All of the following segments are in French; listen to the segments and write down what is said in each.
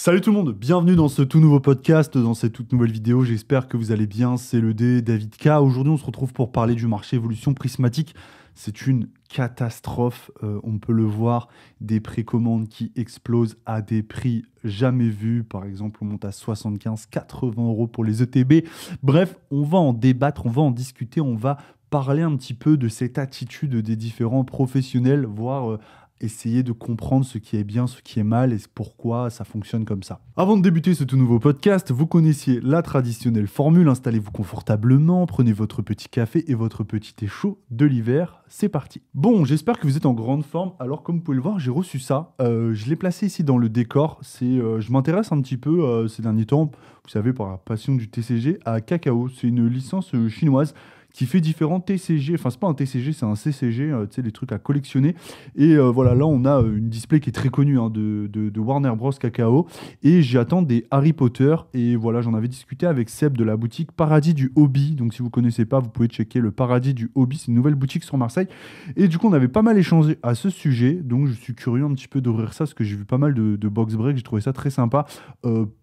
Salut tout le monde, bienvenue dans ce tout nouveau podcast, dans cette toute nouvelle vidéo. J'espère que vous allez bien. C'est le D, David K. Aujourd'hui, on se retrouve pour parler du marché évolution prismatique. C'est une catastrophe. On peut le voir, des précommandes qui explosent à des prix jamais vus. Par exemple, on monte à 75, 80 euros pour les ETB. Bref, on va en débattre, on va en discuter, on va parler un petit peu de cette attitude des différents professionnels, voire essayer de comprendre ce qui est bien, ce qui est mal et pourquoi ça fonctionne comme ça. Avant de débuter ce tout nouveau podcast, vous connaissiez la traditionnelle formule, installez-vous confortablement, prenez votre petit café et votre petit thé chaud de l'hiver, c'est parti. Bon, j'espère que vous êtes en grande forme, alors comme vous pouvez le voir, j'ai reçu ça, je l'ai placé ici dans le décor, je m'intéresse un petit peu ces derniers temps, vous savez par la passion du TCG, à Kakao, c'est une licence chinoise qui fait différents TCG, enfin c'est pas un TCG, c'est un CCG, tu sais, les trucs à collectionner. Et voilà, là on a une display qui est très connue de Warner Bros. Kakao, et j'attends des Harry Potter, et voilà, j'en avais discuté avec Seb de la boutique Paradis du Hobby, donc si vous connaissez pas, vous pouvez checker le Paradis du Hobby, c'est une nouvelle boutique sur Marseille, et du coup on avait pas mal échangé à ce sujet, donc je suis curieux un petit peu d'ouvrir ça, parce que j'ai vu pas mal de box break, j'ai trouvé ça très sympa.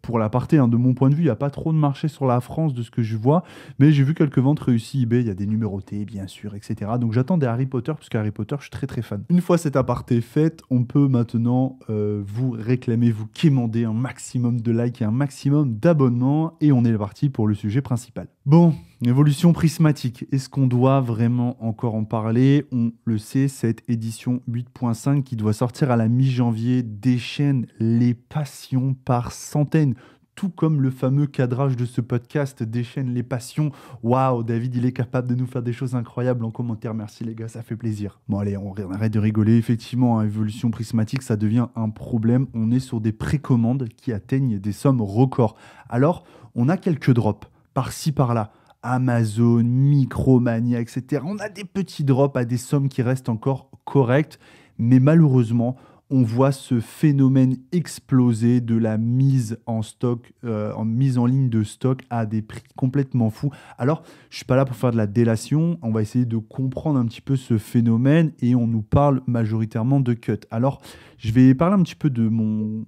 Pour l'aparté, de mon point de vue, il n'y a pas trop de marché sur la France de ce que je vois, mais j'ai vu quelques ventes réussies eBay, il y a des numérotés, bien sûr, etc. Donc j'attends des Harry Potter, parce qu'Harry Potter, je suis très très fan. Une fois cet aparté fait, on peut maintenant vous réclamer, vous quémander un maximum de likes et un maximum d'abonnements, et on est parti pour le sujet principal. Bon, évolution prismatique, est-ce qu'on doit vraiment encore en parler? On le sait, cette édition 8.5 qui doit sortir à la mi-janvier déchaîne les passions par centaines. Tout comme le fameux cadrage de ce podcast déchaîne les passions. Waouh, David, il est capable de nous faire des choses incroyables en commentaire. Merci les gars, ça fait plaisir. Bon allez, on arrête de rigoler. Effectivement, évolution prismatique, ça devient un problème. On est sur des précommandes qui atteignent des sommes records. Alors, on a quelques drops, par-ci, par-là. Amazon, Micromania, etc. On a des petits drops à des sommes qui restent encore correctes. Mais malheureusement, on voit ce phénomène exploser de la mise en stock, en mise en ligne de stock à des prix complètement fous. Alors, je ne suis pas là pour faire de la délation, on va essayer de comprendre un petit peu ce phénomène et on nous parle majoritairement de cut. Alors, je vais parler un petit peu de mon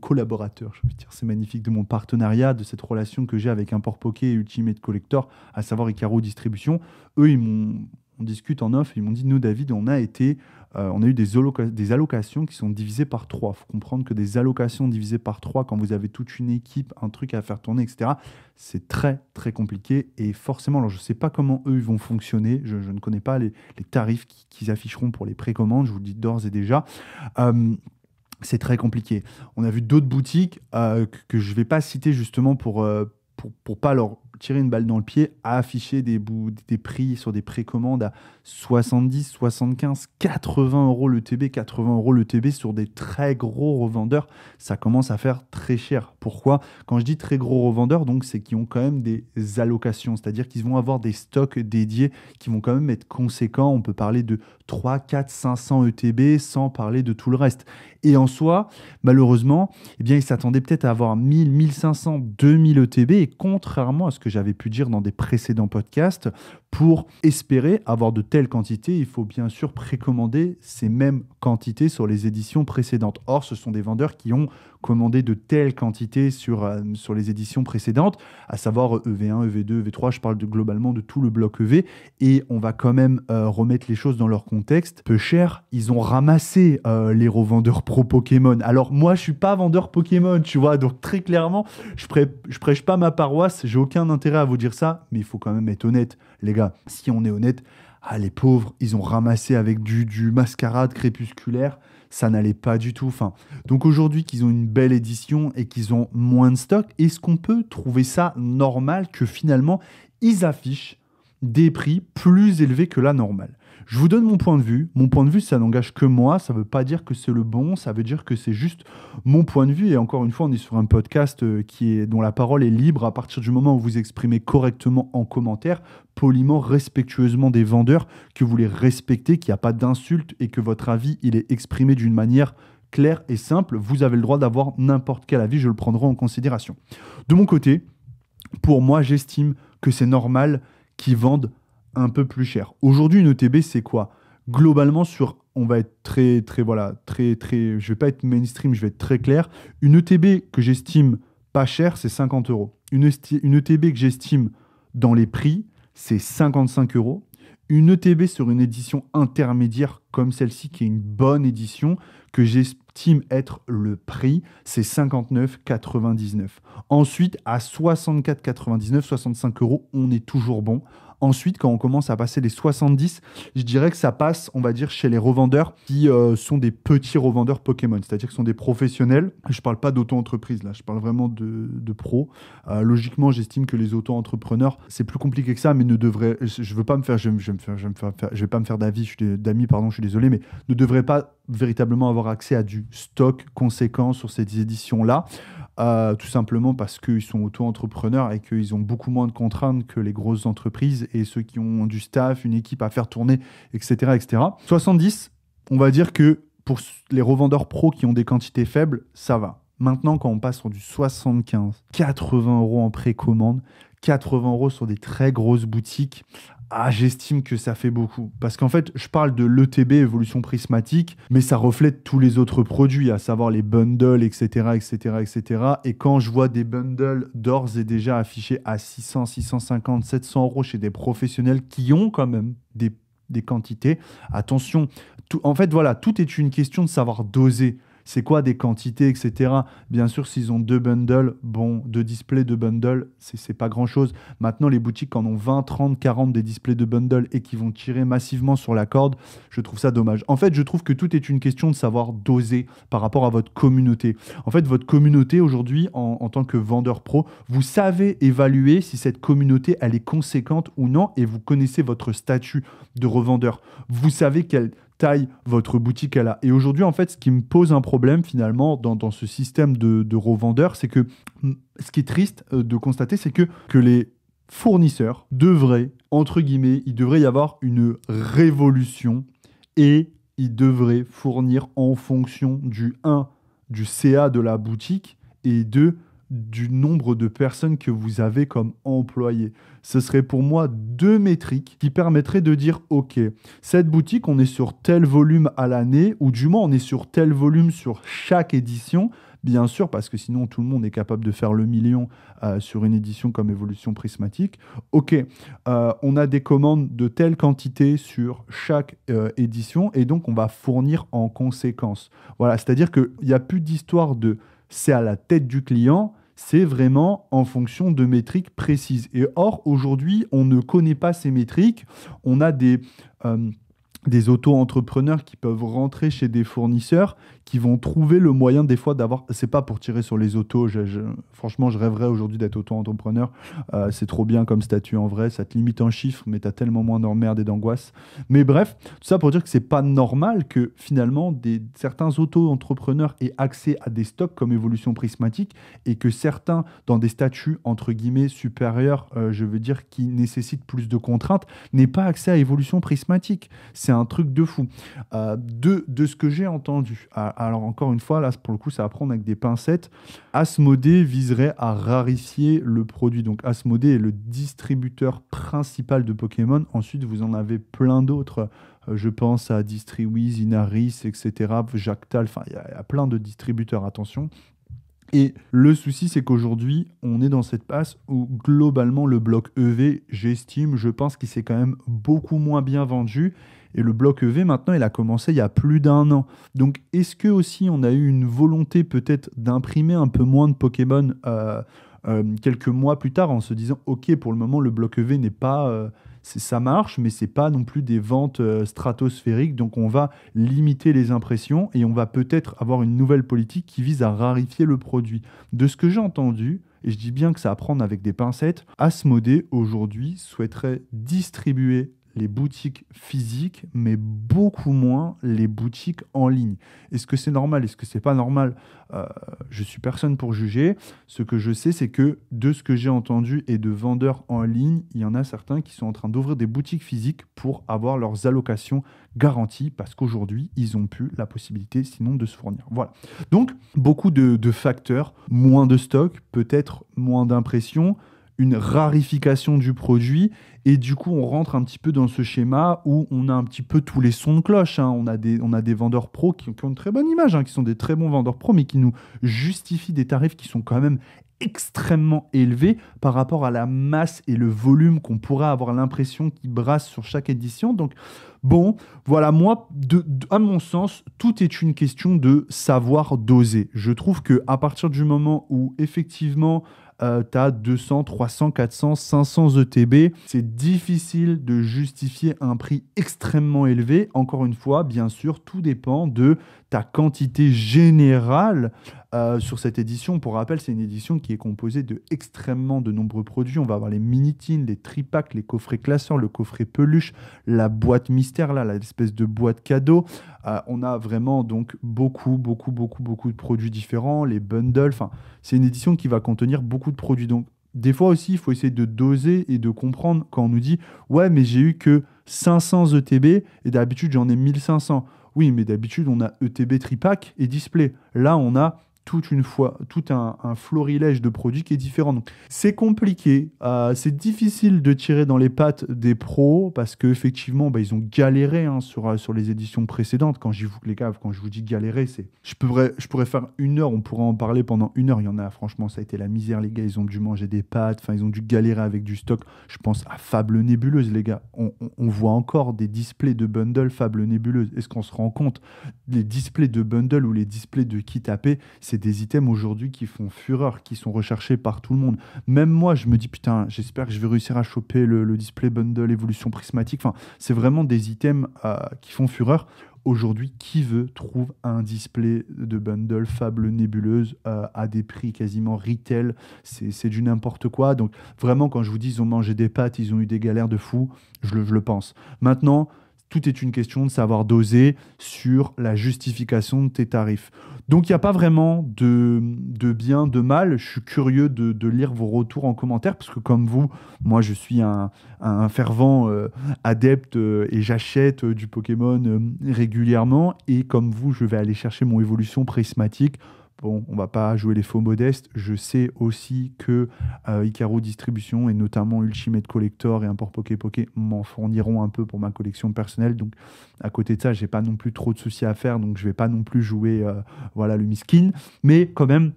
collaborateur, je veux dire, c'est magnifique, de mon partenariat, de cette relation que j'ai avec Import Poké et Ultimate Collector, à savoir Icaro Distribution. Eux, on discute en off, ils m'ont dit, nous David, on a eu des allocations qui sont divisées par 3. Il faut comprendre que des allocations divisées par 3, quand vous avez toute une équipe, un truc à faire tourner, etc., c'est très, très compliqué. Et forcément, alors je ne sais pas comment eux ils vont fonctionner. Je ne connais pas les tarifs qu'ils afficheront pour les précommandes. Je vous le dis d'ores et déjà. C'est très compliqué. On a vu d'autres boutiques que je ne vais pas citer justement pour pas leur tirer une balle dans le pied, à afficher des prix sur des précommandes à 70, 75, 80 euros le TB, 80 euros le TB sur des très gros revendeurs, ça commence à faire très cher. Pourquoi? Quand je dis très gros revendeurs, donc c'est qu'ils ont quand même des allocations, c'est-à-dire qu'ils vont avoir des stocks dédiés qui vont quand même être conséquents. On peut parler de 3, 4, 500 ETB sans parler de tout le reste. Et en soi, malheureusement, eh bien, ils s'attendaient peut-être à avoir 1000, 1500, 2000 ETB, et contrairement à ce que j'avais pu dire dans des précédents podcasts, pour espérer avoir de telles quantités, il faut bien sûr précommander ces mêmes quantités sur les éditions précédentes. Or, ce sont des vendeurs qui ont commandé de telles quantités sur les éditions précédentes, à savoir EV1, EV2, EV3, je parle globalement de tout le bloc EV, et on va quand même remettre les choses dans leur contexte. Peu cher, ils ont ramassé les revendeurs pro Pokémon. Alors moi, je suis pas vendeur Pokémon, tu vois, donc très clairement, je prêche pas ma paroisse, j'ai aucun intérêt à vous dire ça, mais il faut quand même être honnête, les gars. Si on est honnête, les pauvres, ils ont ramassé avec du mascarade crépusculaire, ça n'allait pas du tout. Enfin, donc aujourd'hui qu'ils ont une belle édition et qu'ils ont moins de stock, est-ce qu'on peut trouver ça normal que finalement ils affichent des prix plus élevés que la normale? Je vous donne mon point de vue. Mon point de vue, ça n'engage que moi. Ça ne veut pas dire que c'est le bon. Ça veut dire que c'est juste mon point de vue. Et encore une fois, on est sur un podcast dont la parole est libre à partir du moment où vous exprimez correctement en commentaire, poliment, respectueusement des vendeurs, que vous les respectez, qu'il n'y a pas d'insulte et que votre avis, il est exprimé d'une manière claire et simple. Vous avez le droit d'avoir n'importe quel avis. Je le prendrai en considération. De mon côté, pour moi, j'estime que c'est normal qu'ils vendent un peu plus cher. Aujourd'hui, une ETB, c'est quoi? Globalement, on va être je vais pas être mainstream, je vais être très clair. Une ETB que j'estime pas chère, c'est 50 euros. Une ETB que j'estime dans les prix, c'est 55 euros. Une ETB sur une édition intermédiaire comme celle-ci, qui est une bonne édition, que j'estime être le prix, c'est 59,99. Ensuite, à 64,99, 65 euros, on est toujours bon. Ensuite, quand on commence à passer les 70, je dirais que ça passe, on va dire, chez les revendeurs qui sont des petits revendeurs Pokémon, c'est-à-dire que ce sont des professionnels. Je ne parle pas d'auto-entreprise, là, je parle vraiment de pros. Logiquement, j'estime que les auto-entrepreneurs, c'est plus compliqué que ça, mais ne devraient, je veux pas me faire, je vais pas me faire d'amis, pardon, je suis désolé, mais ne devraient pas véritablement avoir accès à du stock conséquent sur ces éditions-là. Tout simplement parce qu'ils sont auto-entrepreneurs et qu'ils ont beaucoup moins de contraintes que les grosses entreprises et ceux qui ont du staff, une équipe à faire tourner, etc., etc. 70, on va dire que pour les revendeurs pros qui ont des quantités faibles, ça va. Maintenant, quand on passe sur du 75, 80 euros en précommande, 80 euros sur des très grosses boutiques, j'estime que ça fait beaucoup. Parce qu'en fait, je parle de l'ETB, évolution prismatique, mais ça reflète tous les autres produits, à savoir les bundles, etc., etc., etc. Et quand je vois des bundles d'ores et déjà affichés à 600, 650, 700 euros chez des professionnels qui ont quand même des quantités, attention, en fait, voilà, tout est une question de savoir doser. C'est quoi des quantités, etc. Bien sûr, s'ils ont deux bundles, deux displays de bundles, c'est pas grand-chose. Maintenant, les boutiques en ont 20, 30, 40 des displays de bundles et qui vont tirer massivement sur la corde, je trouve ça dommage. En fait, je trouve que tout est une question de savoir doser par rapport à votre communauté. En fait, votre communauté aujourd'hui, en tant que vendeur pro, vous savez évaluer si cette communauté, elle est conséquente ou non et vous connaissez votre statut de revendeur. Vous savez quelle taille votre boutique elle a. Et aujourd'hui, en fait, ce qui me pose un problème finalement dans ce système de revendeurs, c'est que ce qui est triste de constater, c'est que les fournisseurs devraient, entre guillemets, il devrait y avoir une révolution et ils devraient fournir en fonction du CA de la boutique et du nombre de personnes que vous avez comme employés. Ce serait pour moi deux métriques qui permettraient de dire, OK, cette boutique, on est sur tel volume à l'année, ou du moins on est sur tel volume sur chaque édition, bien sûr, parce que sinon tout le monde est capable de faire le million sur une édition comme Évolution Prismatique. OK, on a des commandes de telle quantité sur chaque édition, et donc on va fournir en conséquence. Voilà, c'est-à-dire qu'il n'y a plus d'histoire de c'est à la tête du client, c'est vraiment en fonction de métriques précises. Et or, aujourd'hui, on ne connaît pas ces métriques. On a des auto-entrepreneurs qui peuvent rentrer chez des fournisseurs qui vont trouver le moyen des fois d'avoir... C'est pas pour tirer sur les autos. Franchement, je rêverais aujourd'hui d'être auto-entrepreneur. C'est trop bien comme statut en vrai. Ça te limite en chiffres, mais tu as tellement moins d'emmerde et d'angoisse. Mais bref, tout ça pour dire que c'est pas normal que finalement certains auto-entrepreneurs aient accès à des stocks comme Évolution Prismatique et que certains, dans des statuts entre guillemets supérieurs, je veux dire, qui nécessitent plus de contraintes, n'aient pas accès à Évolution Prismatique. C'est un truc de fou. De ce que j'ai entendu, alors encore une fois, là pour le coup, ça va prendre avec des pincettes. Asmodée viserait à rarifier le produit. Donc Asmodée est le distributeur principal de Pokémon. Ensuite, vous en avez plein d'autres. Je pense à Distriwiz, Inaris, etc. Jactal, enfin, il y a plein de distributeurs, attention. Et le souci, c'est qu'aujourd'hui, on est dans cette passe où globalement, le bloc EV, je pense qu'il s'est quand même beaucoup moins bien vendu. Et le bloc EV, maintenant, il a commencé il y a plus d'1 an. Donc, est-ce que aussi on a eu une volonté peut-être d'imprimer un peu moins de Pokémon quelques mois plus tard en se disant, OK, pour le moment, le bloc EV n'est pas... ça marche, mais c'est pas non plus des ventes stratosphériques. Donc, on va limiter les impressions et on va peut-être avoir une nouvelle politique qui vise à rarifier le produit. De ce que j'ai entendu, et je dis bien que ça à prendre avec des pincettes, Asmodée, aujourd'hui, souhaiterait distribuer les boutiques physiques, mais beaucoup moins les boutiques en ligne. Est-ce que c'est normal? Est-ce que c'est pas normal? Je suis personne pour juger. Ce que je sais, c'est que de ce que j'ai entendu et de vendeurs en ligne, il y en a certains qui sont en train d'ouvrir des boutiques physiques pour avoir leurs allocations garanties parce qu'aujourd'hui, ils n'ont plus la possibilité sinon de se fournir. Voilà. Donc, beaucoup de facteurs, moins de stock, peut-être moins d'impression, une rarification du produit. Et du coup, on rentre un petit peu dans ce schéma où on a un petit peu tous les sons de cloche, hein. On a des vendeurs pros qui ont une très bonne image, hein, qui sont des très bons vendeurs pros, mais qui nous justifient des tarifs qui sont quand même extrêmement élevés par rapport à la masse et le volume qu'on pourrait avoir l'impression qu'ils brassent sur chaque édition. Donc, bon, voilà, moi, à mon sens, tout est une question de savoir doser. Je trouve que à partir du moment où, effectivement, tu as 200, 300, 400, 500 ETB. C'est difficile de justifier un prix extrêmement élevé. Encore une fois, bien sûr, tout dépend de ta quantité générale sur cette édition. Pour rappel, c'est une édition qui est composée de extrêmement de nombreux produits. On va avoir les mini-tins, les tripacks, les coffrets classeurs, le coffret peluche, la boîte mystère, là, l'espèce de boîte cadeau. On a vraiment donc beaucoup de produits différents, les bundles. Enfin, c'est une édition qui va contenir beaucoup de produits. Donc, des fois aussi, il faut essayer de doser et de comprendre quand on nous dit ouais, mais j'ai eu que 500 ETB et d'habitude j'en ai 1500. Oui, mais d'habitude on a ETB tripack et display. Là, on a tout un florilège de produits qui est différent. Donc, c'est compliqué, c'est difficile de tirer dans les pattes des pros parce qu'effectivement, ils ont galéré, hein, sur les éditions précédentes. Quand je vous dis galérer, je pourrais faire 1 heure, on pourrait en parler pendant 1 heure. Il y en a, franchement, ça a été la misère, les gars. Ils ont dû manger des pâtes, enfin, ils ont dû galérer avec du stock. Je pense à Fable Nébuleuse, les gars. On voit encore des displays de bundle Fable Nébuleuse. Est-ce qu'on se rend compte? Les displays de bundle ou les displays de kit AP, c'est des items aujourd'hui qui font fureur, qui sont recherchés par tout le monde. Même moi, je me dis, putain, j'espère que je vais réussir à choper le display bundle évolution prismatique. Enfin, c'est vraiment des items qui font fureur. Aujourd'hui, qui trouve un display de bundle Fable Nébuleuse à des prix quasiment retail. C'est du n'importe quoi. Donc, vraiment, quand je vous dis, ils ont mangé des pâtes, ils ont eu des galères de fou, je le pense. Maintenant, tout est une question de savoir doser sur la justification de tes tarifs. Donc, il n'y a pas vraiment de bien, de mal. Je suis curieux de lire vos retours en commentaire, parce que comme vous, moi, je suis un fervent adepte et j'achète du Pokémon régulièrement. Et comme vous, je vais aller chercher mon évolution prismatique. Bon, on va pas jouer les faux modestes. Je sais aussi que Icaro Distribution et notamment Ultimate Collector et Import Poké m'en fourniront un peu pour ma collection personnelle. Donc, à côté de ça, j'ai pas non plus trop de soucis à faire. Donc, je vais pas non plus jouer le miskin. Mais quand même,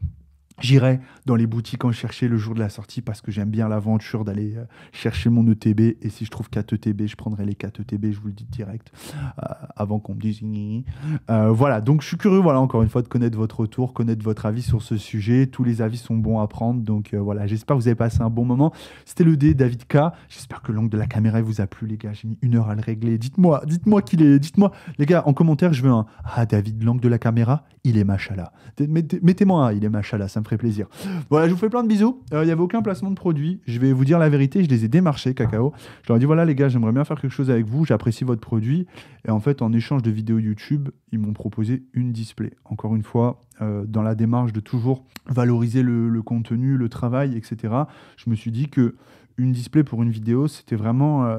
j'irai dans les boutiques en chercher le jour de la sortie parce que j'aime bien l'aventure d'aller chercher mon ETB. Et si je trouve 4 ETB, je prendrai les 4 ETB, je vous le dis direct, avant qu'on me dise... voilà, donc je suis curieux, voilà, encore une fois, de connaître votre retour, connaître votre avis sur ce sujet. Tous les avis sont bons à prendre. Donc voilà, j'espère que vous avez passé un bon moment. C'était le dé David K. J'espère que l'angle de la caméra vous a plu, les gars. J'ai mis 1 heure à le régler. Dites-moi qu'il est... Dites-moi, les gars, en commentaire, je veux un... Ah, David, l'angle de la caméra, il est machallah. Mettez-moi un, il est machallah, ça me ferait plaisir. Voilà, je vous fais plein de bisous. Il n'y avait aucun placement de produit. Je vais vous dire la vérité, je les ai démarchés, Cacao. Je leur ai dit, voilà les gars, j'aimerais bien faire quelque chose avec vous, j'apprécie votre produit. Et en fait, en échange de vidéos YouTube, ils m'ont proposé une display. Encore une fois, dans la démarche de toujours valoriser le contenu, le travail, etc. Je me suis dit que une display pour une vidéo, c'était vraiment...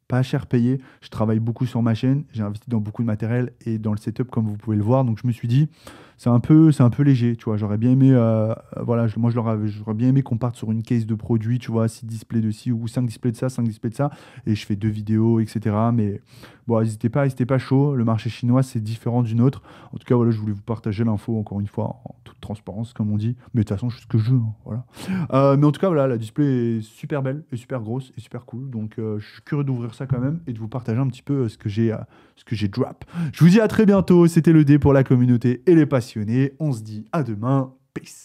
pas cher payé. Je travaille beaucoup sur ma chaîne, j'ai investi dans beaucoup de matériel et dans le setup comme vous pouvez le voir. Donc je me suis dit, c'est un peu léger, tu vois. J'aurais bien aimé, j'aurais bien aimé qu'on parte sur une case de produits, tu vois, 6 displays de ci ou 5 displays de ça, 5 displays de ça, et je fais 2 vidéos, etc. Mais bon, n'hésitez pas chaud. Le marché chinois, c'est différent du nôtre. En tout cas, voilà, je voulais vous partager l'info, encore une fois, en toute transparence, comme on dit. Mais de toute façon, je fais ce que je veux, hein, voilà. Mais en tout cas, voilà, la display est super belle, et super grosse, et super cool. Donc, je suis curieux d'ouvrir ça quand même et de vous partager un petit peu ce que j'ai drop. Je vous dis à très bientôt. C'était le dé pour la communauté et les passionnés. On se dit à demain. Peace.